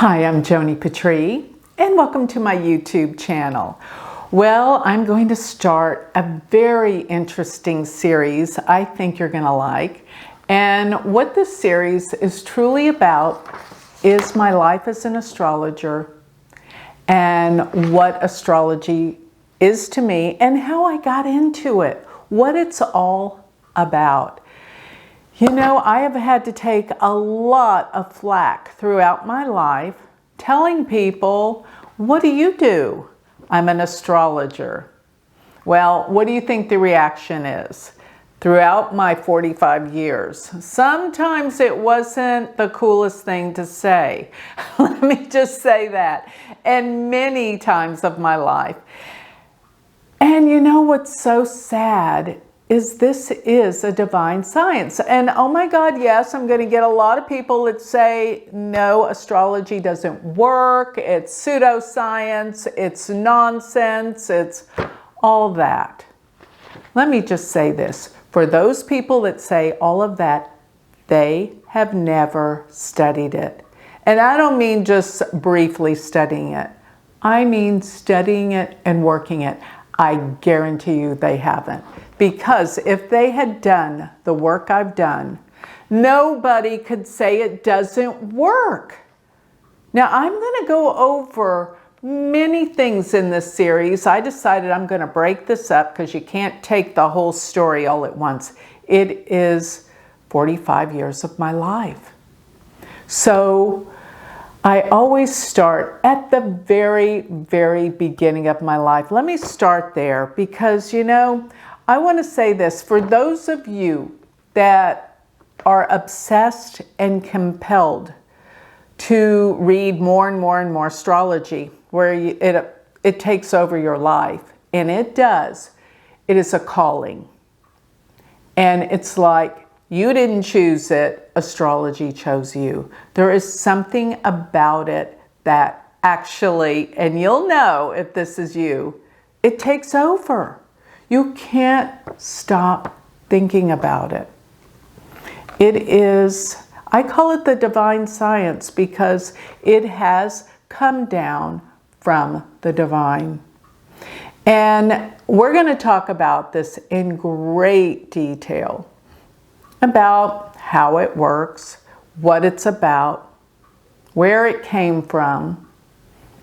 Hi, I'm Joni Patry, and welcome to my YouTube channel. Well, I'm going to start a very interesting series I think you're going to like. And what this series is truly about is my life as an astrologer and what astrology is to me and how I got into it, what it's all about. You know, I have had to take a lot of flack throughout my life telling people, what do you do? I'm an astrologer. Well, what do you think the reaction is? Throughout my 45 years, sometimes it wasn't the coolest thing to say. Let me just say that. And many times of my life. And you know what's so sad is this is a divine science. And oh my God, yes, I'm going to get a lot of people that say, no, astrology doesn't work. It's pseudoscience. It's nonsense. It's all that. Let me just say this. For those people that say all of that, they have never studied it. And I don't mean just briefly studying it. I mean studying it and working it. I guarantee you they haven't. Because if they had done the work I've done, nobody could say it doesn't work. Now, I'm going to go over many things in this series. I decided I'm going to break this up because you can't take the whole story all at once. It is 45 years of my life. So I always start at the very, very beginning of my life. Let me start there because, you know, I want to say this. For those of you that are obsessed and compelled to read more and more and more astrology, where it takes over your life, and it does, it is a calling. And it's like, you didn't choose it, astrology chose you. There is something about it that actually, and you'll know if this is you, it takes over. You can't stop thinking about it. It is, I call it the divine science because it has come down from the divine. And we're going to talk about this in great detail. About how it works, what it's about, where it came from.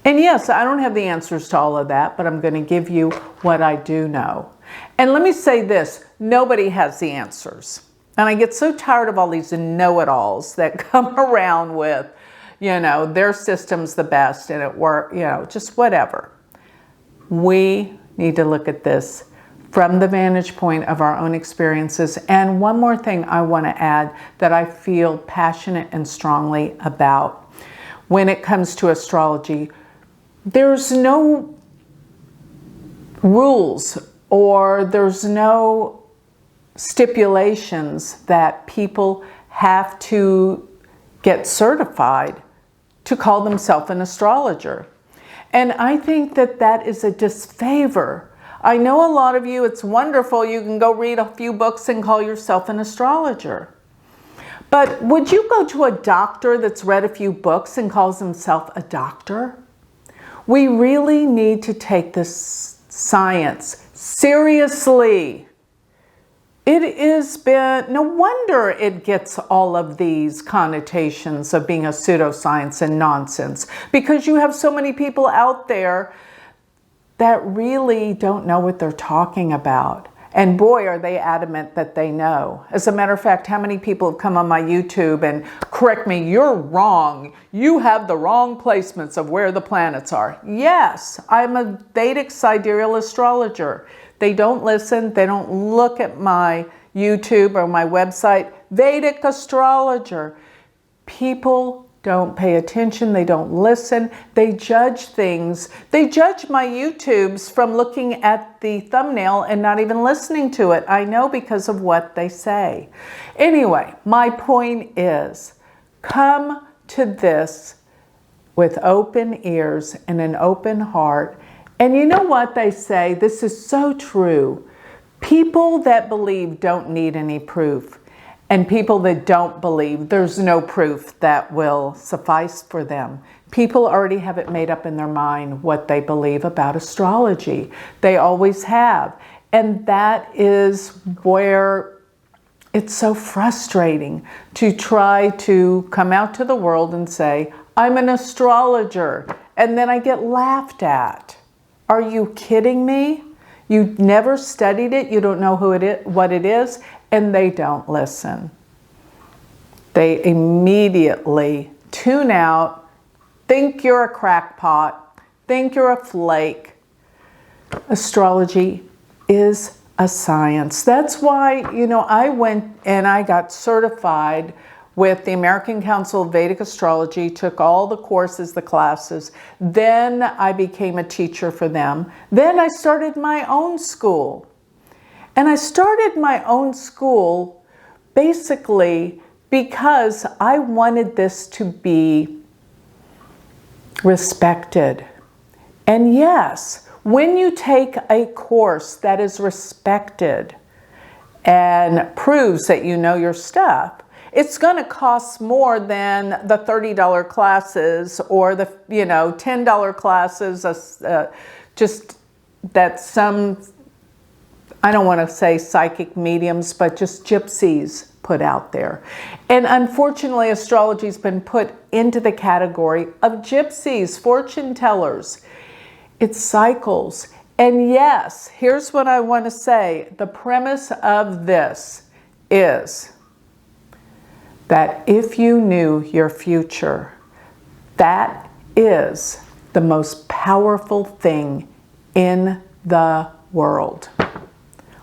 And yes, I don't have the answers to all of that, but I'm going to give you what I do know. And let me say this, nobody has the answers. And I get so tired of all these know-it-alls that come around with, you know, their system's the best and it works, you know, just whatever. We need to look at this from the vantage point of our own experiences. And one more thing I want to add that I feel passionate and strongly about. When it comes to astrology, there's no rules or there's no stipulations that people have to get certified to call themselves an astrologer. And I think that that is a disfavor. I know a lot of you, it's wonderful, you can go read a few books and call yourself an astrologer. But would you go to a doctor that's read a few books and calls himself a doctor? We really need to take this science seriously. It has been, no wonder it gets all of these connotations of being a pseudoscience and nonsense, because you have so many people out there that really don't know what they're talking about. And boy, are they adamant that they know. As a matter of fact, how many people have come on my YouTube and correct me, you're wrong. You have the wrong placements of where the planets are. Yes, I'm a Vedic sidereal astrologer. They don't listen. They don't look at my YouTube or my website. Vedic astrologer. People don't pay attention. They don't listen. They judge things. They judge my YouTubes from looking at the thumbnail and not even listening to it. I know because of what they say. Anyway, my point is, come to this with open ears and an open heart. And you know what they say? This is so true. People that believe don't need any proof. And people that don't believe, there's no proof that will suffice for them. People already have it made up in their mind what they believe about astrology. They always have. And that is where it's so frustrating to try to come out to the world and say, I'm an astrologer, and then I get laughed at. Are you kidding me? You never studied it, you don't know what it is, and they don't listen. They immediately tune out, think you're a crackpot, think you're a flake. Astrology is a science. That's why, I went and I got certified with the American Council of Vedic Astrology, took all the courses, the classes. Then I became a teacher for them. Then I started my own school. And I started my own school basically because I wanted this to be respected. And yes, when you take a course that is respected and proves that you know your stuff, it's going to cost more than the $30 classes or the $10 classes, just that some, I don't want to say psychic mediums, but just gypsies put out there. And unfortunately, astrology has been put into the category of gypsies, fortune tellers. It cycles. And yes, here's what I want to say. The premise of this is that if you knew your future, that is the most powerful thing in the world.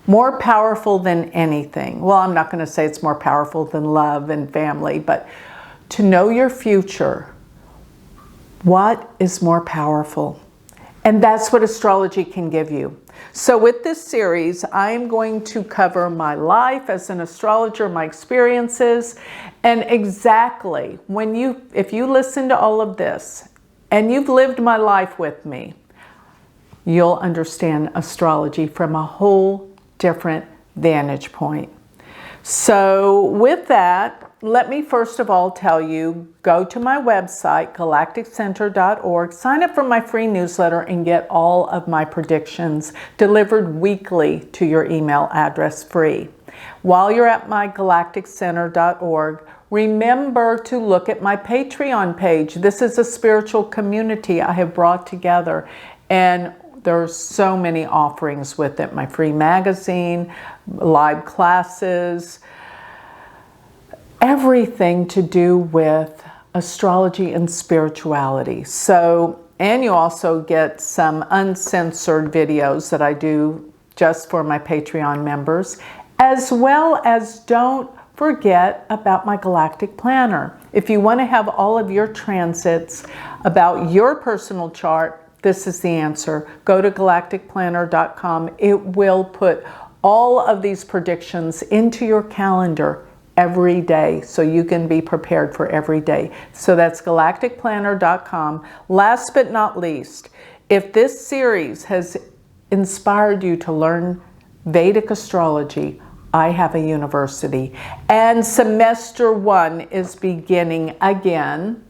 More powerful than anything. Well, I'm not going to say it's more powerful than love and family, but to know your future, what is more powerful? And that's what astrology can give you. So with this series, I'm going to cover my life as an astrologer, my experiences, and exactly if you listen to all of this and you've lived my life with me, you'll understand astrology from a whole different vantage point. So with that, let me first of all tell you, go to my website, galacticcenter.org, sign up for my free newsletter and get all of my predictions delivered weekly to your email address free. While you're at my galacticcenter.org, remember to look at my Patreon page. This is a spiritual community I have brought together, and there's so many offerings with it. My free magazine, live classes, everything to do with astrology and spirituality. So, and you also get some uncensored videos that I do just for my Patreon members, as well as don't forget about my galactic planner. If you want to have all of your transits about your personal chart, this is the answer. Go to galacticplanner.com. It will put all of these predictions into your calendar every day, so you can be prepared for every day. So that's galacticplanner.com. Last but not least, if this series has inspired you to learn Vedic astrology, I have a university, and semester 1 is beginning again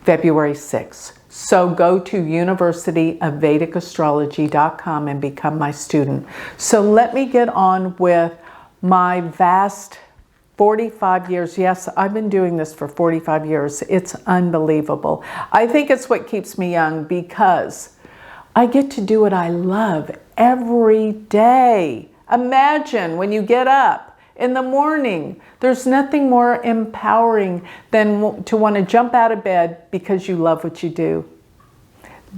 February 6th. So go to universityofvedicastrology.com and become my student. So let me get on with my vast 45 years. Yes, I've been doing this for 45 years. It's unbelievable. I think it's what keeps me young because I get to do what I love every day. Imagine when you get up in the morning, there's nothing more empowering than to want to jump out of bed because you love what you do.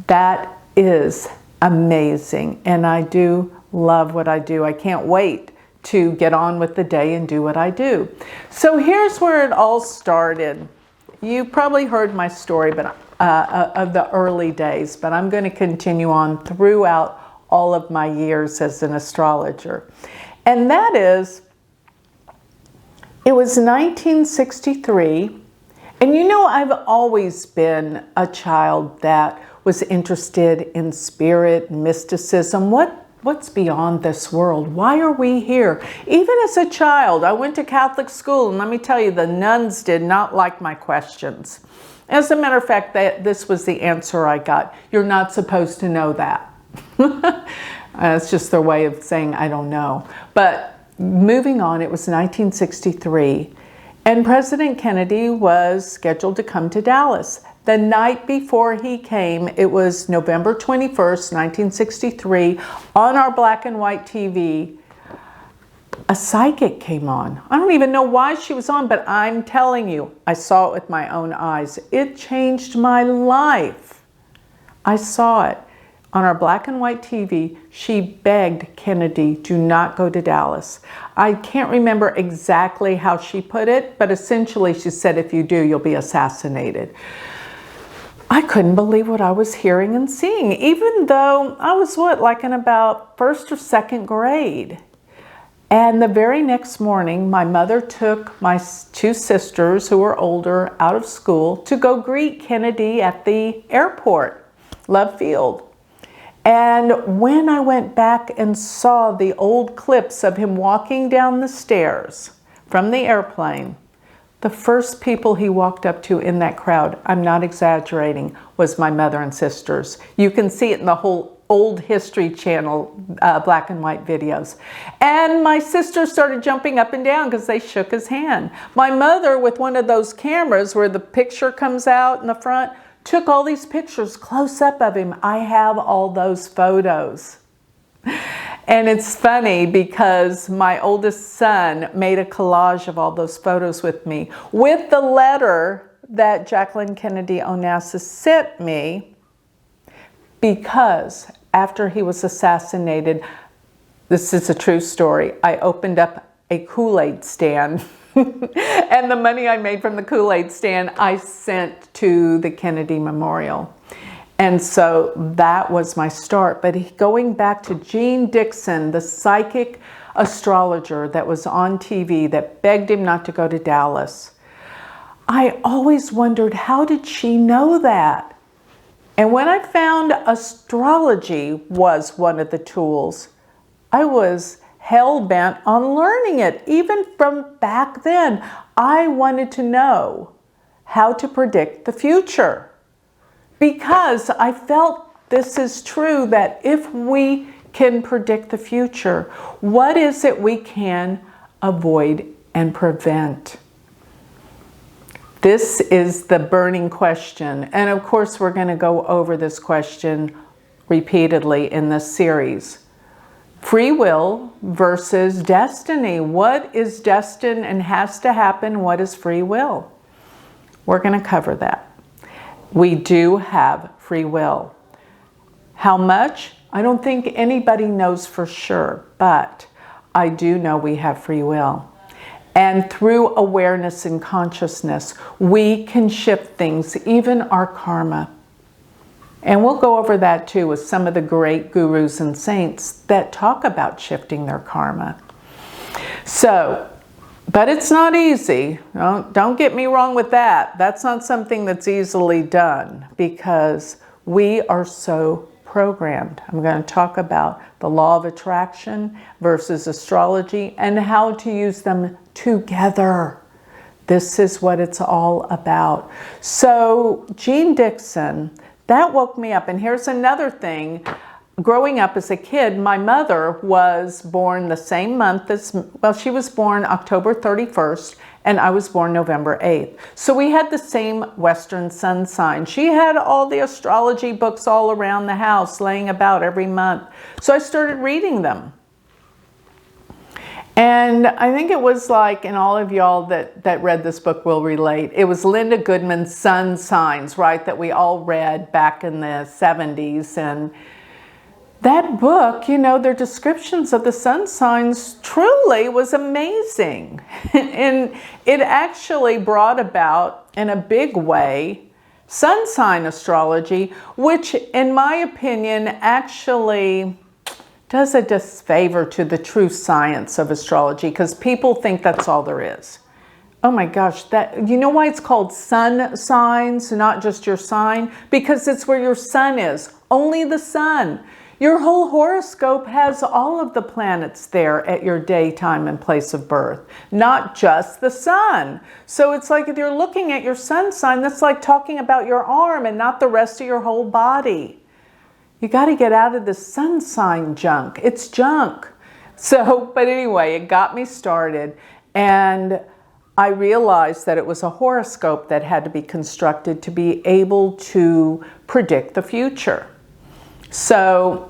That is amazing. And I do love what I do. I can't wait to get on with the day and do what I do. So here's where it all started. You probably heard my story of the early days, but I'm going to continue on throughout all of my years as an astrologer. And that is, it was 1963, and I've always been a child that was interested in spirit, mysticism, what what's beyond this world? Why are we here? Even as a child, I went to Catholic school, and let me tell you, the nuns did not like my questions. As a matter of fact, this was the answer I got. You're not supposed to know that. It's just their way of saying, I don't know. But moving on, it was 1963, and President Kennedy was scheduled to come to Dallas. The night before he came, it was November 21st, 1963, on our black and white TV, a psychic came on. I don't even know why she was on, but I'm telling you, I saw it with my own eyes. It changed my life. I saw it. On our black and white TV, she begged Kennedy to not go to Dallas. I can't remember exactly how she put it, but essentially she said, if you do, you'll be assassinated. I couldn't believe what I was hearing and seeing, even though I was, like in about first or second grade. And the very next morning, my mother took my two sisters, who were older, out of school to go greet Kennedy at the airport, Love Field. And when I went back and saw the old clips of him walking down the stairs from the airplane, the first people he walked up to in that crowd, I'm not exaggerating, was my mother and sisters. You can see it in the whole old History Channel black and white videos. And my sisters started jumping up and down because they shook his hand. My mother, with one of those cameras where the picture comes out in the front, took all these pictures close up of him. I have all those photos. And it's funny because my oldest son made a collage of all those photos with me, with the letter that Jacqueline Kennedy Onassis sent me, because after he was assassinated, this is a true story, I opened up a Kool-Aid stand. And the money I made from the Kool-Aid stand, I sent to the Kennedy Memorial. And so that was my start. But going back to Jean Dixon, the psychic astrologer that was on TV that begged him not to go to Dallas, I always wondered, how did she know that? And when I found astrology was one of the tools, I was hell-bent on learning it. Even from back then, I wanted to know how to predict the future, because I felt this is true, that if we can predict the future, what is it we can avoid and prevent? This is the burning question. And of course, we're going to go over this question repeatedly in this series. Free will versus destiny. What is destined and has to happen? What is free will? We're going to cover that. We do have free will. How much? I don't think anybody knows for sure, but I do know we have free will. And through awareness and consciousness, we can shift things, even our karma. And we'll go over that too with some of the great gurus and saints that talk about shifting their karma. So, but it's not easy. Don't get me wrong with that. That's not something that's easily done, because we are so programmed. I'm going to talk about the law of attraction versus astrology and how to use them together. This is what it's all about. So, Jean Dixon, that woke me up. And here's another thing. Growing up as a kid, my mother was born the same month as, well, she was born October 31st, and I was born November 8th. So we had the same Western sun sign. She had all the astrology books all around the house laying about every month. So I started reading them. And I think it was like, and all of y'all that read this book will relate, it was Linda Goodman's Sun Signs, right, that we all read back in the 70s. And that book, you know, their descriptions of the sun signs truly was amazing. And it actually brought about, in a big way, sun sign astrology, which in my opinion actually does a disfavor to the true science of astrology, because people think that's all there is. Oh my gosh, that, you know why it's called sun signs, not just your sign? Because it's where your sun is, only the sun. Your whole horoscope has all of the planets there at your day, time, and place of birth, not just the sun. So it's like if you're looking at your sun sign, that's like talking about your arm and not the rest of your whole body. You got to get out of the sun sign junk. It's junk. So, but anyway, it got me started, and I realized that it was a horoscope that had to be constructed to be able to predict the future. So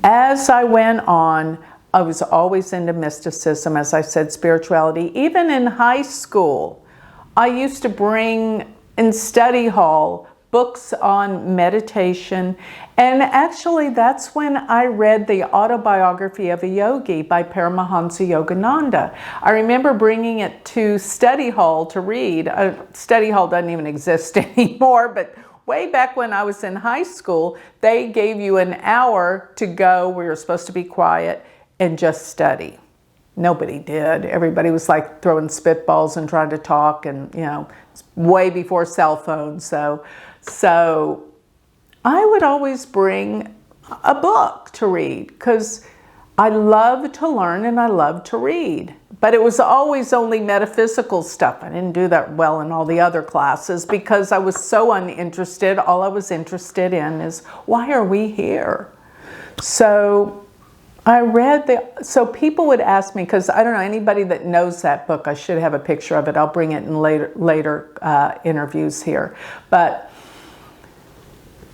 as I went on, I was always into mysticism, as I said, spirituality. Even in high school, I used to bring in study hall books on meditation. And actually, that's when I read The Autobiography of a Yogi by Paramahansa Yogananda. I remember bringing it to study hall to read. Study hall doesn't even exist anymore, but way back when I was in high school, they gave you an hour to go where you're supposed to be quiet and just study. Nobody did. Everybody was like throwing spitballs and trying to talk, and it's way before cell phones. So I would always bring a book to read because I love to learn and I love to read. But it was always only metaphysical stuff. I didn't do that well in all the other classes because I was so uninterested. All I was interested in is, why are we here? So I read so people would ask me, because I don't know anybody that knows that book. I should have a picture of it. I'll bring it in later interviews here. But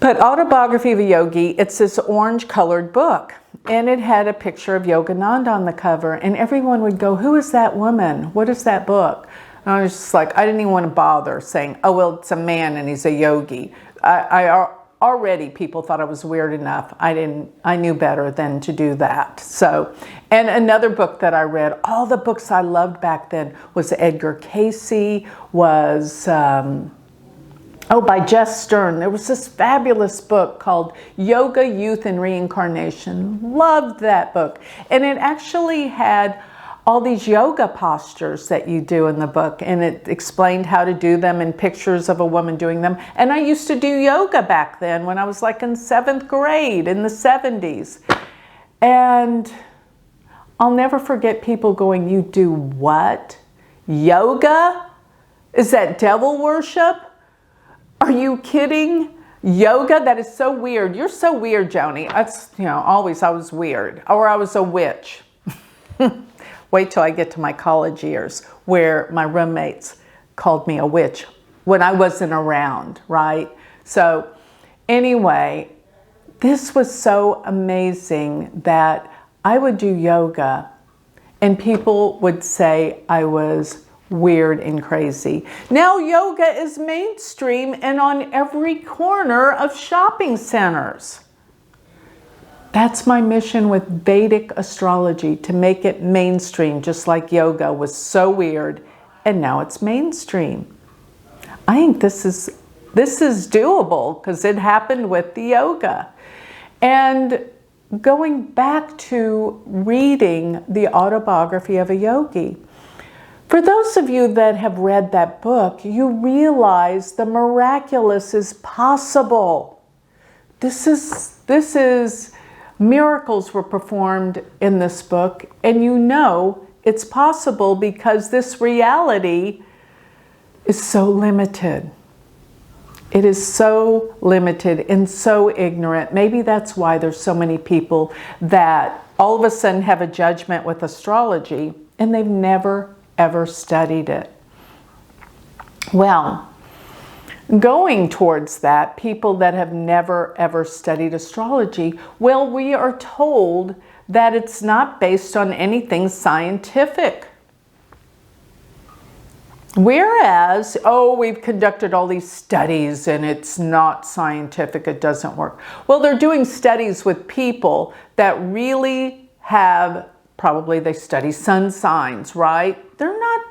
Autobiography of a Yogi, it's this orange colored book. And it had a picture of Yogananda on the cover. And everyone would go, who is that woman? What is that book? And I was just like, I didn't even want to bother saying, oh, well, it's a man and he's a yogi. Already people thought I was weird enough. I knew better than to do that. So, and another book that I read, all the books I loved back then was Edgar Cayce, was by Jess Stern. There was this fabulous book called Yoga, Youth, and Reincarnation. Loved that book. And it actually had all these yoga postures that you do in the book, and it explained how to do them and pictures of a woman doing them. And I used to do yoga back then when I was like in 7th grade in the 70s. And I'll never forget people going, you do what? Yoga? Is that devil worship? Are you kidding? Yoga? That is so weird. You're so weird, Joni. That's, always I was weird. Or I was a witch. Wait till I get to my college years where my roommates called me a witch when I wasn't around, right? So anyway, this was so amazing that I would do yoga and people would say I was weird and crazy. Now yoga is mainstream and on every corner of shopping centers. That's my mission with Vedic astrology, to make it mainstream, just like yoga was so weird and now it's mainstream. I think this is doable because it happened with the yoga. And going back to reading The Autobiography of a Yogi, for those of you that have read that book, you realize the miraculous is possible. This is miracles were performed in this book, and it's possible because this reality is so limited. It is so limited and so ignorant. Maybe that's why there's so many people that all of a sudden have a judgment with astrology and they've never ever studied it. Well, going towards that, people that have never ever studied astrology, well, we are told that it's not based on anything scientific. Whereas, we've conducted all these studies and it's not scientific, it doesn't work. Well, they're doing studies with people that really have, probably they study sun signs, right? They're not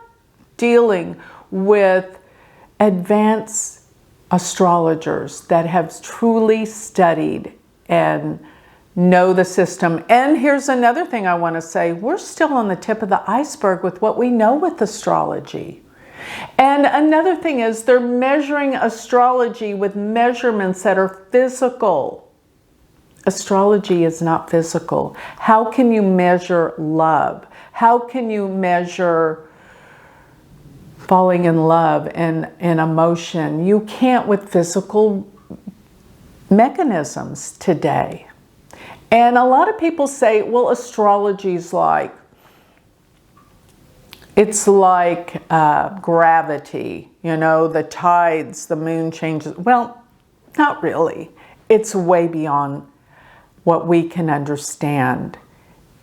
dealing with advanced astrologers that have truly studied and know the system. And here's another thing I want to say. We're still on the tip of the iceberg with what we know with astrology. And another thing is they're measuring astrology with measurements that are physical. astrology is not physical. How can you measure love? How can you measure falling in love and emotion? You can't with physical mechanisms today. And a lot of people say, well, astrology's like, it's like gravity, you know, the tides, the moon changes. Well, not really. It's way beyond what we can understand.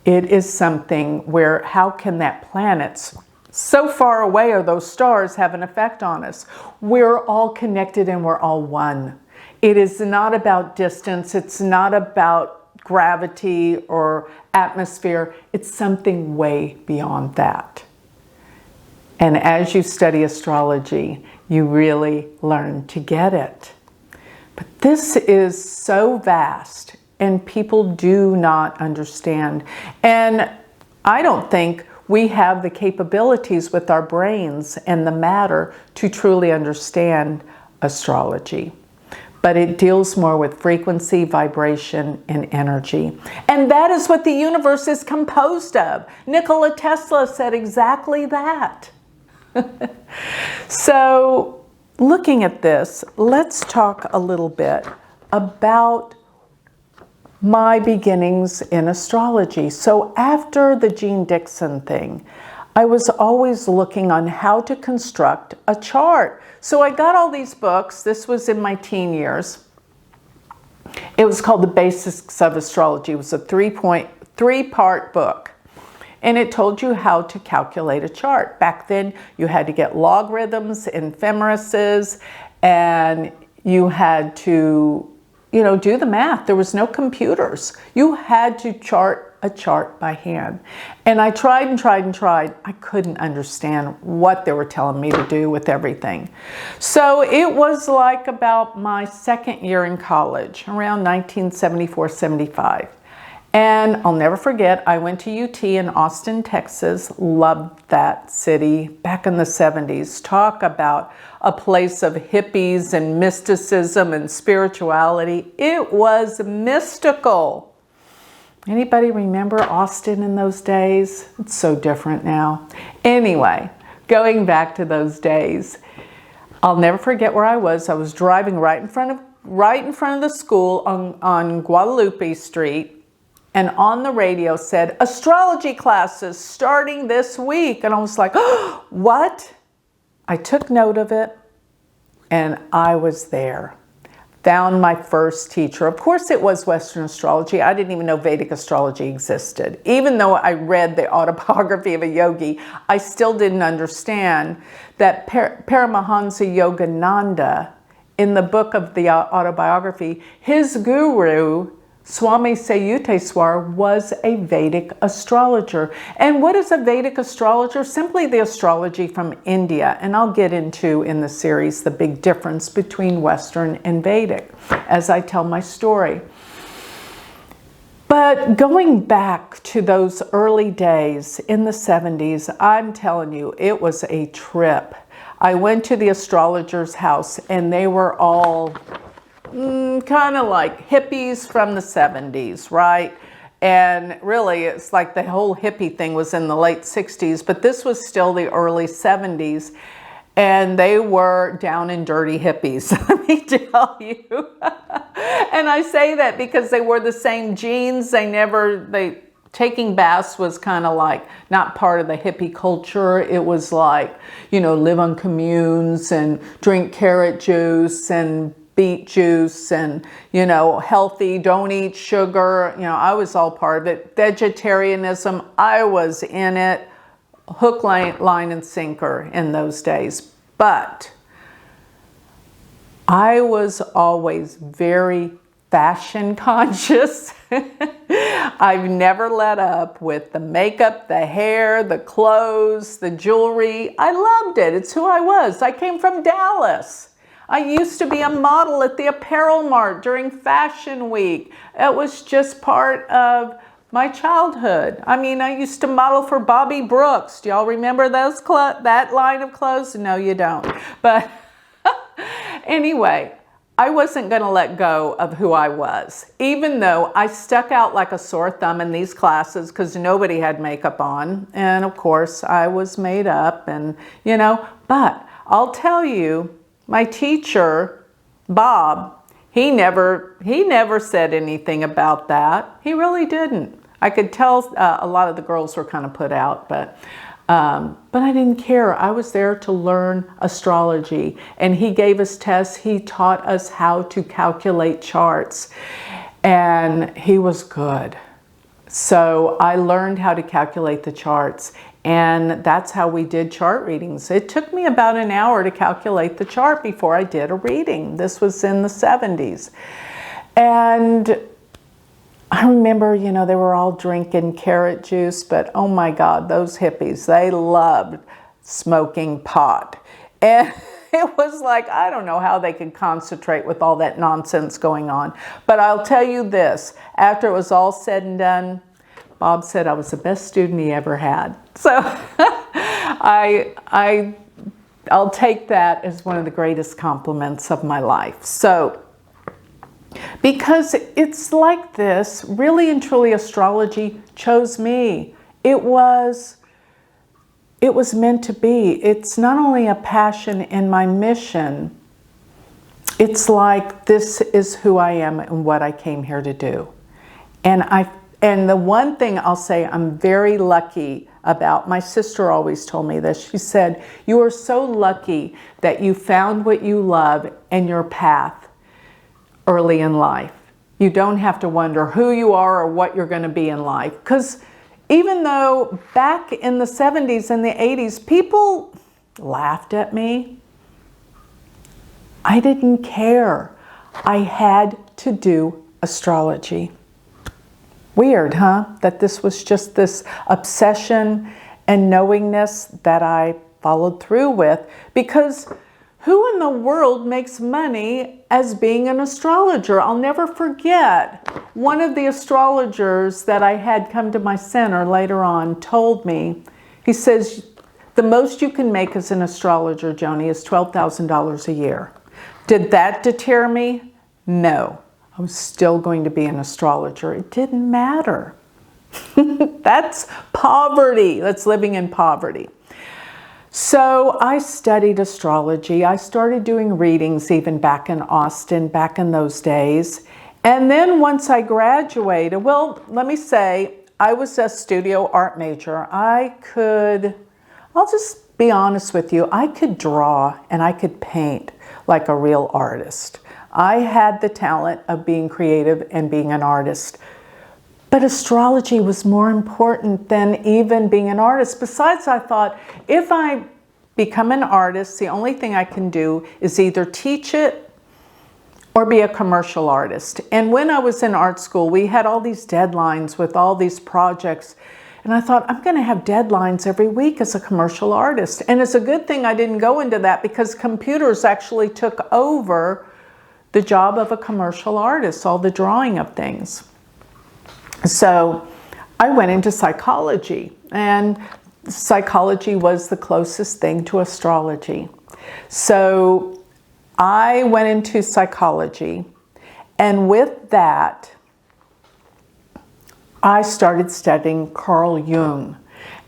It is something where how can that planets so far away or those stars have an effect on us? We're all connected and we're all one. It is not about distance. It's not about gravity or atmosphere. It's something way beyond that. And as you study astrology, you really learn to get it. But this is so vast and people do not understand. And I don't think we have the capabilities with our brains and the matter to truly understand astrology. But it deals more with frequency, vibration, and energy. And that is what the universe is composed of. Nikola Tesla said exactly that. So, looking at this, let's talk a little bit about my beginnings in astrology. So after the Jean Dixon thing, I was always looking on how to construct a chart. So I got all these books. This was in my teen years. It was called The Basics of Astrology. It was a three-part book. And it told you how to calculate a chart. Back then, you had to get logarithms, ephemeruses, and you had to, you know, do the math. There was no computers. You had to chart a chart by hand. And I tried and tried and tried. I couldn't understand what they were telling me to do with everything. So it was like about my second year in college, around 1974-75. And I'll never forget, I went to UT in Austin, Texas. Loved that city back in the 70s. Talk about a place of hippies and mysticism and spirituality. It was mystical. Anybody remember Austin in those days? It's so different now. Anyway, going back to those days, I'll never forget where I was. I was driving right in front of the school on Guadalupe Street. And on the radio said, astrology classes starting this week. And I was like, oh, what? I took note of it and I was there. Found my first teacher. Of course it was Western astrology. I didn't even know Vedic astrology existed. Even though I read the autobiography of a yogi, I still didn't understand that Paramahansa Yogananda, in the book of the autobiography, his guru, Swami Sayuteswar, was a Vedic astrologer. And what is a Vedic astrologer? Simply the astrology from India. And I'll get into in the series the big difference between Western and Vedic as I tell my story. But going back to those early days in the 70s, I'm telling you, it was a trip. I went to the astrologer's house and they were all kind of like hippies from the 70s, right? And really, it's like the whole hippie thing was in the late 60s, but this was still the early 70s. And they were down and dirty hippies, let me tell you. And I say that because they wore the same jeans. Taking baths was kind of like not part of the hippie culture. It was like, you know, live on communes and drink carrot juice and beet juice and, you know, healthy, don't eat sugar. You know, I was all part of it. Vegetarianism, I was in it, hook, line, and sinker in those days. But I was always very fashion conscious. I've never let up with the makeup, the hair, the clothes, the jewelry. I loved it. It's who I was. I came from Dallas. I used to be a model at the Apparel Mart during Fashion Week. It was just part of my childhood. I mean, I used to model for Bobby Brooks. Do y'all remember that line of clothes? No, you don't. But anyway, I wasn't going to let go of who I was, even though I stuck out like a sore thumb in these classes because nobody had makeup on. And of course, I was made up and, you know, but I'll tell you, my teacher, Bob, he never said anything about that. He really didn't. I could tell a lot of the girls were kind of put out, but I didn't care. I was there to learn astrology, and he gave us tests. He taught us how to calculate charts, and he was good. So I learned how to calculate the charts, and that's how we did chart readings. It took me about an hour to calculate the chart before I did a reading. This was in the 70s. And I remember, you know, they were all drinking carrot juice, but oh my God, those hippies, they loved smoking pot. And it was like, I don't know how they could concentrate with all that nonsense going on. But I'll tell you this, after it was all said and done, Bob said I was the best student he ever had. So I'll take that as one of the greatest compliments of my life. So, because it's like this, really and truly astrology chose me. It was meant to be. It's not only a passion in my mission, it's like this is who I am and what I came here to do. And the one thing I'll say I'm very lucky about, my sister always told me this, she said, you are so lucky that you found what you love and your path early in life. You don't have to wonder who you are or what you're going to be in life. Because even though back in the 70s and the 80s, people laughed at me, I didn't care. I had to do astrology. Weird, huh? That this was just this obsession and knowingness that I followed through with, because who in the world makes money as being an astrologer? I'll never forget, one of the astrologers that I had come to my center later on told me, he says, the most you can make as an astrologer, Joni, is $12,000 a year. Did that deter me? No. I was still going to be an astrologer. It didn't matter. That's poverty. That's living in poverty. So I studied astrology. I started doing readings even back in Austin, back in those days. And then once I graduated, well, let me say, I was a studio art major. I'll just be honest with you, I could draw and I could paint like a real artist. I had the talent of being creative and being an artist. But astrology was more important than even being an artist. Besides, I thought, if I become an artist, the only thing I can do is either teach it or be a commercial artist. And when I was in art school, we had all these deadlines with all these projects. And I thought, I'm going to have deadlines every week as a commercial artist. And it's a good thing I didn't go into that, because computers actually took over the job of a commercial artist, all the drawing of things. So I went into psychology, and psychology was the closest thing to astrology. So I went into psychology, and with that, I started studying Carl Jung.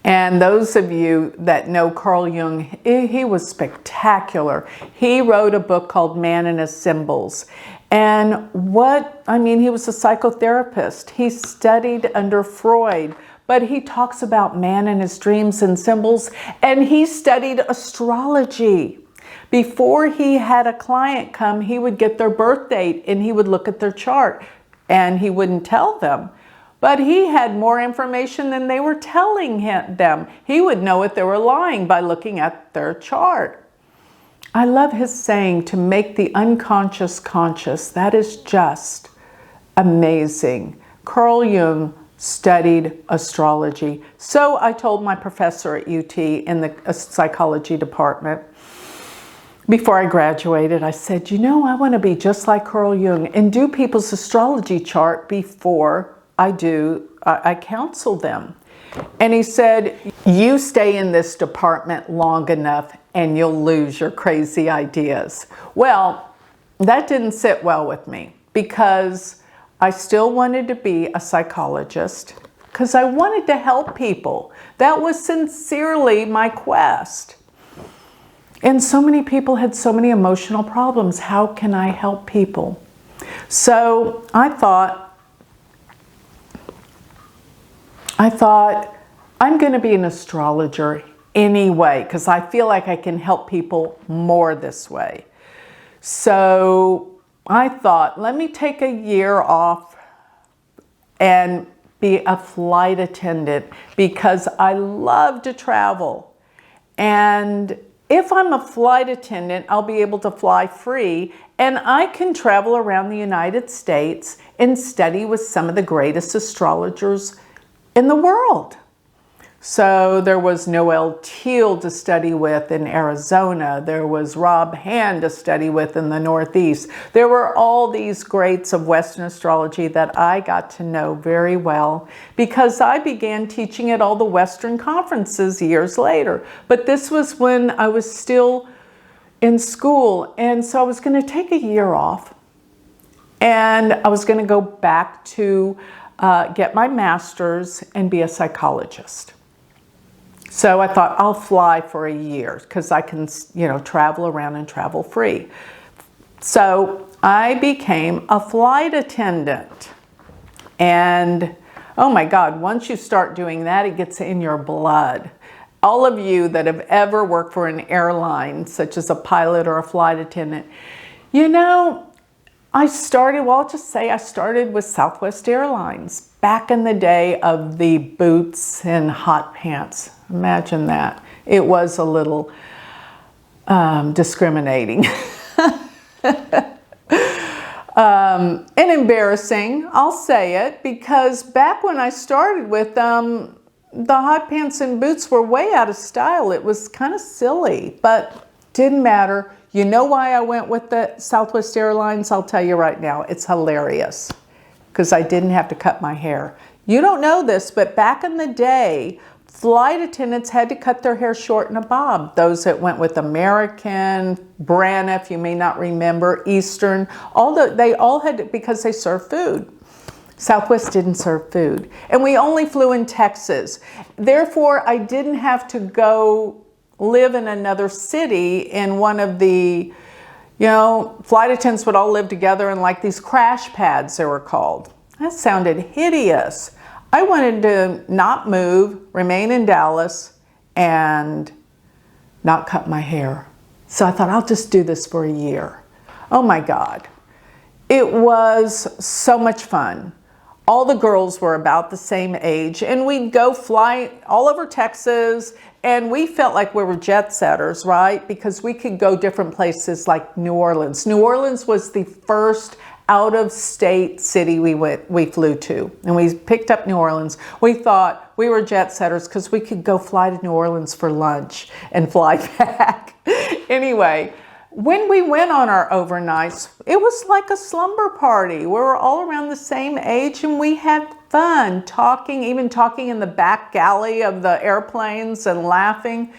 And those of you that know Carl Jung, he was spectacular. He wrote a book called Man and His Symbols. And he was a psychotherapist. He studied under Freud, but he talks about man and his dreams and symbols, and he studied astrology. Before he had a client come, he would get their birth date and he would look at their chart, and he wouldn't tell them. But he had more information than they were telling them. He would know if they were lying by looking at their chart. I love his saying, to make the unconscious conscious. That is just amazing. Carl Jung studied astrology. So I told my professor at UT in the psychology department, before I graduated, I said, you know, I want to be just like Carl Jung and do people's astrology chart before I counsel them. And he said, you stay in this department long enough and you'll lose your crazy ideas. Well, that didn't sit well with me because I still wanted to be a psychologist because I wanted to help people. That was sincerely my quest. And so many people had so many emotional problems. How can I help people? So I thought, I'm going to be an astrologer anyway, because I feel like I can help people more this way. So I thought, let me take a year off and be a flight attendant because I love to travel. And if I'm a flight attendant, I'll be able to fly free and I can travel around the United States and study with some of the greatest astrologers in the world. So there was Noel Teal to study with in Arizona. There was Rob Hand to study with in the Northeast. There were all these greats of Western astrology that I got to know very well because I began teaching at all the Western conferences years later. But this was when I was still in school. And so I was going to take a year off and I was going to go back to get my master's and be a psychologist. So I thought I'll fly for a year because I can, travel around and travel free. So I became a flight attendant. And oh my God, once you start doing that, it gets in your blood. All of you that have ever worked for an airline, such as a pilot or a flight attendant, I started with Southwest Airlines back in the day of the boots and hot pants. Imagine that. It was a little discriminating and embarrassing. I'll say it because back when I started with them, the hot pants and boots were way out of style. It was kind of silly, but didn't matter. You know why I went with the Southwest Airlines? I'll tell you right now. It's hilarious because I didn't have to cut my hair. You don't know this, but back in the day, flight attendants had to cut their hair short in a bob. Those that went with American, Braniff, you may not remember, Eastern, they all had to, because they served food. Southwest didn't serve food. And we only flew in Texas. Therefore, I didn't have to go live in another city in one of the, flight attendants would all live together in like these crash pads, they were called. That sounded hideous. I wanted to not move, remain in Dallas, and not cut my hair. So I thought, I'll just do this for a year. Oh my God. It was so much fun. All the girls were about the same age, and we'd go fly all over Texas, and we felt like we were jet setters, right? Because we could go different places like New Orleans. New Orleans was the first out-of-state city we flew to, and we picked up New Orleans. We thought we were jet setters because we could go fly to New Orleans for lunch and fly back. Anyway, when we went on our overnights, it was like a slumber party. We were all around the same age and we had fun even talking in the back galley of the airplanes and laughing.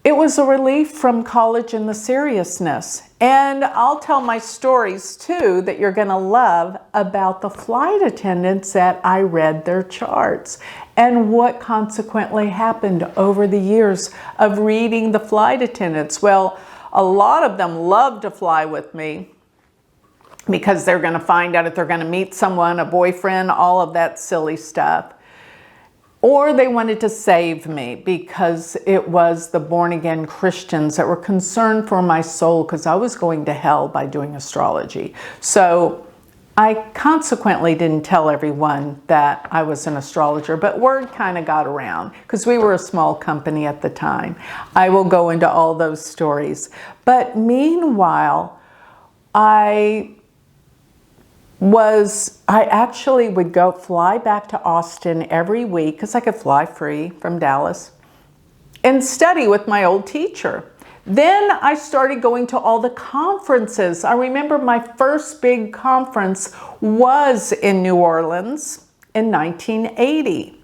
It was a relief from college and the seriousness. And I'll tell my stories too that you're gonna love about the flight attendants that I read their charts and what consequently happened over the years of reading the flight attendants. Well, a lot of them love to fly with me because they're going to find out if they're going to meet someone, a boyfriend, all of that silly stuff. Or they wanted to save me because it was the born-again Christians that were concerned for my soul because I was going to hell by doing astrology. So I consequently didn't tell everyone that I was an astrologer, but word kind of got around because we were a small company at the time. I will go into all those stories. But meanwhile, I actually would go fly back to Austin every week because I could fly free from Dallas and study with my old teacher. Then I started going to all the conferences. I remember my first big conference was in New Orleans in 1980.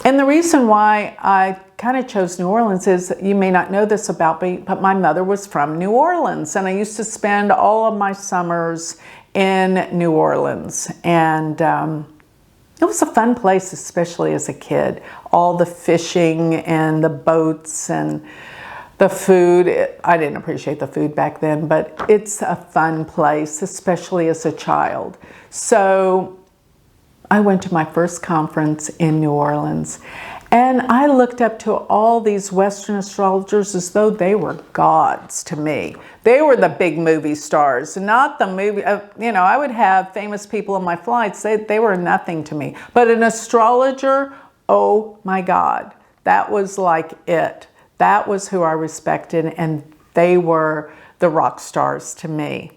And the reason why I kind of chose New Orleans is, you may not know this about me, but my mother was from New Orleans, and I used to spend all of my summers in New Orleans. And it was a fun place, especially as a kid. All the fishing and the boats and the food. I didn't appreciate the food back then, but it's a fun place, especially as a child. So I went to my first conference in New Orleans, and I looked up to all these Western astrologers as though they were gods to me. They were the big movie stars, not the movie. You know, I would have famous people on my flights. They were nothing to me. But an astrologer, oh my God, that was like it. That was who I respected, and they were the rock stars to me.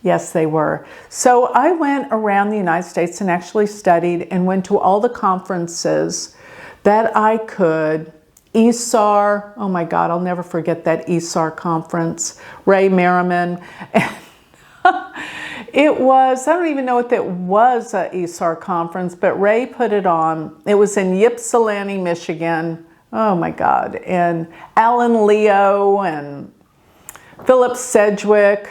Yes, they were. So I went around the United States and actually studied and went to all the conferences that I could. ESAR, oh my God, I'll never forget that ESAR conference. Ray Merriman. It was, I don't even know if it was a ESAR conference, but Ray put it on. It was in Ypsilanti, Michigan. Oh my God. And Alan Leo and Philip Sedgwick.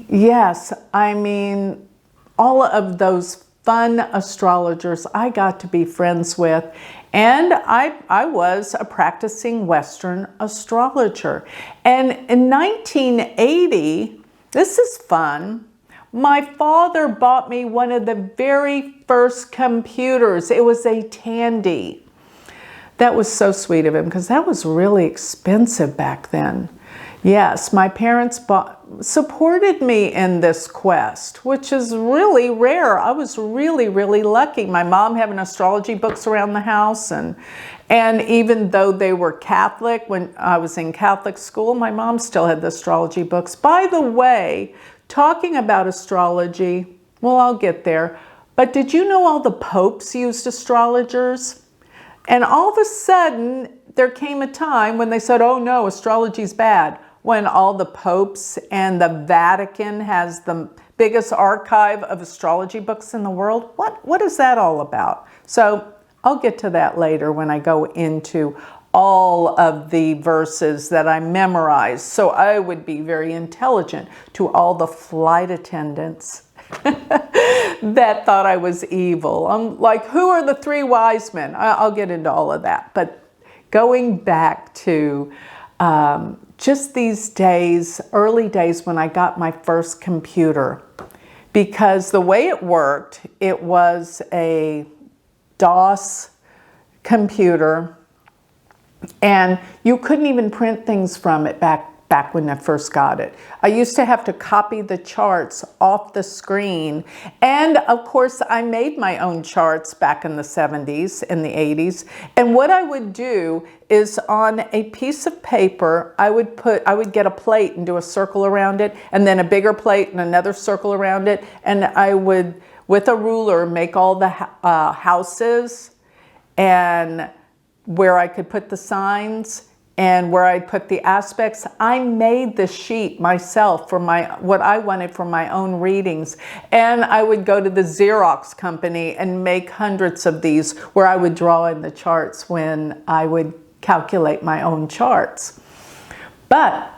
Yes, I mean, all of those fun astrologers I got to be friends with. And I was a practicing Western astrologer. And in 1980, this is fun, my father bought me one of the very first computers. It was a Tandy. That was so sweet of him, because that was really expensive back then. Yes, my parents supported me in this quest, which is really rare. I was really, really lucky. My mom having astrology books around the house, and even though they were Catholic, when I was in Catholic school, my mom still had the astrology books. By the way, talking about astrology, well, I'll get there, but did you know all the popes used astrologers? And all of a sudden, there came a time when they said, oh no, astrology's bad. When all the popes and the Vatican has the biggest archive of astrology books in the world. What is that all about? So I'll get to that later when I go into all of the verses that I memorized. So I would be very intelligent to all the flight attendants that thought I was evil. I'm like, who are the three wise men? I'll get into all of that. But going back to just these days, early days when I got my first computer, because the way it worked, it was a DOS computer, and you couldn't even print things from it back when I first got it. I used to have to copy the charts off the screen. And of course, I made my own charts back in the 70s and the 80s. And what I would do is on a piece of paper, I would get a plate and do a circle around it, and then a bigger plate and another circle around it. And I would, with a ruler, make all the houses and where I could put the signs and where I'd put the aspects. I made the sheet myself for what I wanted for my own readings. And I would go to the Xerox company and make hundreds of these where I would draw in the charts when I would calculate my own charts. But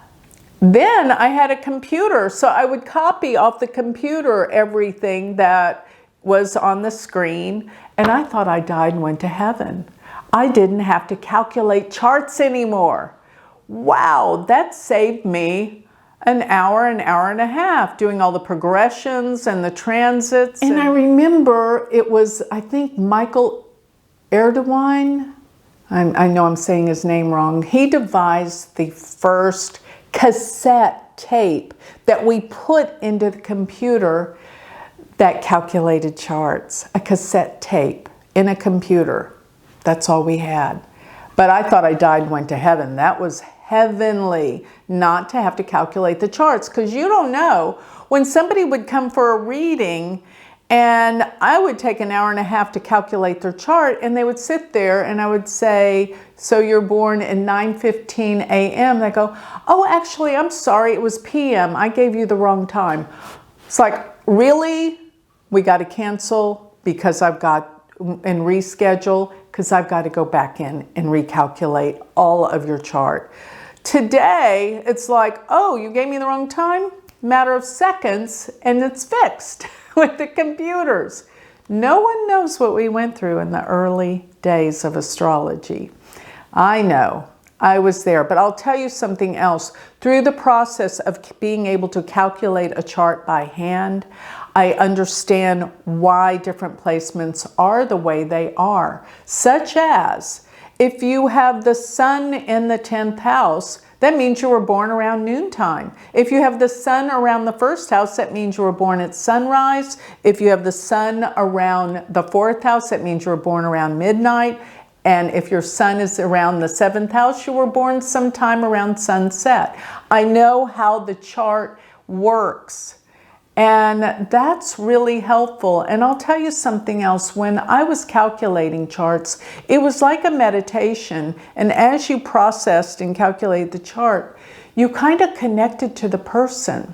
then I had a computer, so I would copy off the computer everything that was on the screen, and I thought I died and went to heaven. I didn't have to calculate charts anymore. Wow, that saved me an hour and a half doing all the progressions and the transits. And I remember it was, I think, Michael Erdogan. I know I'm saying his name wrong. He devised the first cassette tape that we put into the computer that calculated charts. A cassette tape in a computer. That's all we had. But I thought I died and went to heaven. That was heavenly, not to have to calculate the charts, because you don't know. When somebody would come for a reading and I would take an hour and a half to calculate their chart, and they would sit there and I would say, so you're born at 9:15 a.m. They go, oh, actually, I'm sorry, it was p.m. I gave you the wrong time. It's like, really? We got to cancel because I've got and reschedule because I've got to go back in and recalculate all of your chart. Today, it's like, oh, you gave me the wrong time? Matter of seconds, and it's fixed with the computers. No one knows what we went through in the early days of astrology. I know. I was there, but I'll tell you something else. Through the process of being able to calculate a chart by hand, I understand why different placements are the way they are. Such as, if you have the sun in the 10th house, that means you were born around noontime. If you have the sun around the first house, that means you were born at sunrise. If you have the sun around the 4th house, that means you were born around midnight. And if your sun is around the 7th house, you were born sometime around sunset. I know how the chart works, and that's really helpful. And I'll tell you something else. When I was calculating charts, it was like a meditation. And as you processed and calculated the chart, you kind of connected to the person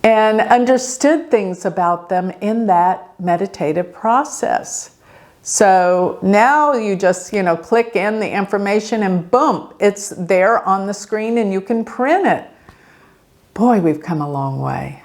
and understood things about them in that meditative process. So now you just, click in the information and boom, it's there on the screen and you can print it. Boy, we've come a long way.